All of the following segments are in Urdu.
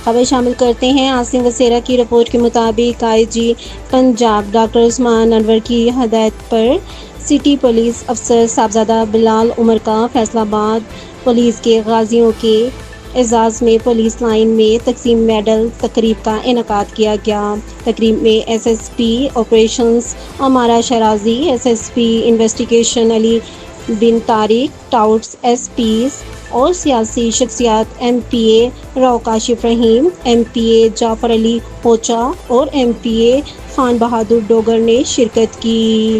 خبر شامل کرتے ہیں عاصم وسیرہ کی رپورٹ کے مطابق آئی جی پنجاب ڈاکٹر عثمان انور کی ہدایت پر سٹی پولیس افسر صاحبزادہ بلال عمر کا فیصل آباد پولیس کے غازیوں کے اعزاز میں پولیس لائن میں تقسیم میڈل تقریب کا انعقاد کیا گیا۔ تقریب میں S S P operations امارہ شرازی، S S P investigation علی بن طارق، ٹاؤٹس ایس پیز اور سیاسی شخصیات ایم پی اے راؤ کاشف رحیم، ایم پی اے جعفر علی ہوچا اور ایم پی اے خان بہادر ڈوگر نے شرکت کی۔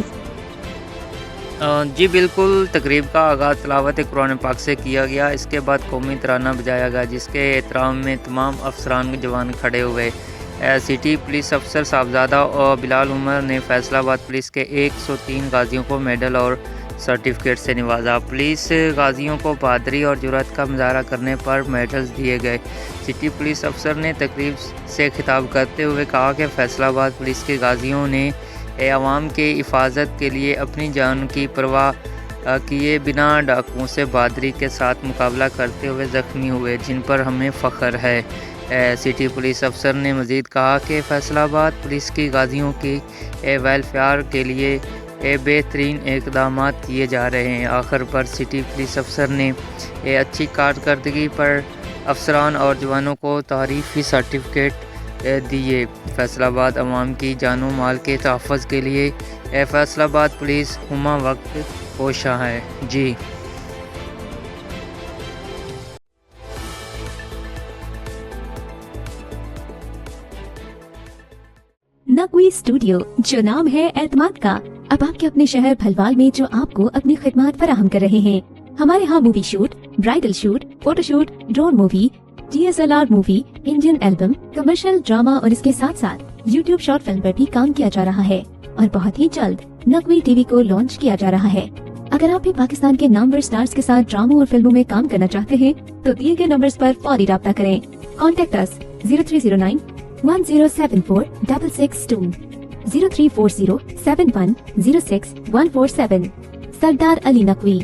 جی بالکل، تقریب کا آغاز تلاوت قرآن پاک سے کیا گیا۔ اس کے بعد قومی ترانہ بجایا گیا، جس کے احترام میں تمام افسران جوان کھڑے ہوئے۔ سٹی پولیس افسر صاحبزادہ اور بلال عمر نے فیصل آباد پولیس کے 103 غازیوں کو میڈل اور سرٹیفکیٹ سے نوازا۔ پولیس غازیوں کو بہادری اور جرأت کا مظاہرہ کرنے پر میڈلز دیے گئے۔ سٹی پولیس افسر نے تقریب سے خطاب کرتے ہوئے کہا کہ فیصل آباد پولیس کے غازیوں نے عوام کے حفاظت کے لیے اپنی جان کی پرواہ کیے بنا ڈاکوؤں سے بہادری کے ساتھ مقابلہ کرتے ہوئے زخمی ہوئے، جن پر ہمیں فخر ہے۔ سٹی پولیس افسر نے مزید کہا کہ فیصل آباد پولیس کی غازیوں کی ویلفیئر کے لیے بہترین اقدامات کیے جا رہے ہیں۔ آخر پر سٹی پولیس افسر نے اچھی کارکردگی پر افسران اور جوانوں کو تعریفی سرٹیفکیٹ دیے۔ فیصل آباد عوام کی جان و مال کے تحفظ کے لیے فیصل آباد پولیس ہمہ وقت کوشاں ہے۔ جی نقوی اسٹوڈیو، جو نام ہے اعتماد کا، اب آپ کے اپنے شہر بھلوال میں جو آپ کو اپنی خدمات فراہم کر رہے ہیں۔ ہمارے ہاں movie shoot, bridal shoot, photo shoot, drone movie, DSLR movie, Indian album, commercial drama اور اس کے ساتھ ساتھ یوٹیوب شارٹ فلم پر بھی کام کیا جا رہا ہے اور بہت ہی جلد نقوی ٹی وی کو لانچ کیا جا رہا ہے۔ اگر آپ بھی پاکستان کے نامور سٹارز کے ساتھ ڈراموں اور فلموں میں کام کرنا چاہتے ہیں تو دیے گئے نمبرز پر فوری رابطہ کریں۔ کانٹیکٹ اس 0309 1074 662 0340 71 06 147۔ سردار علی نقوی۔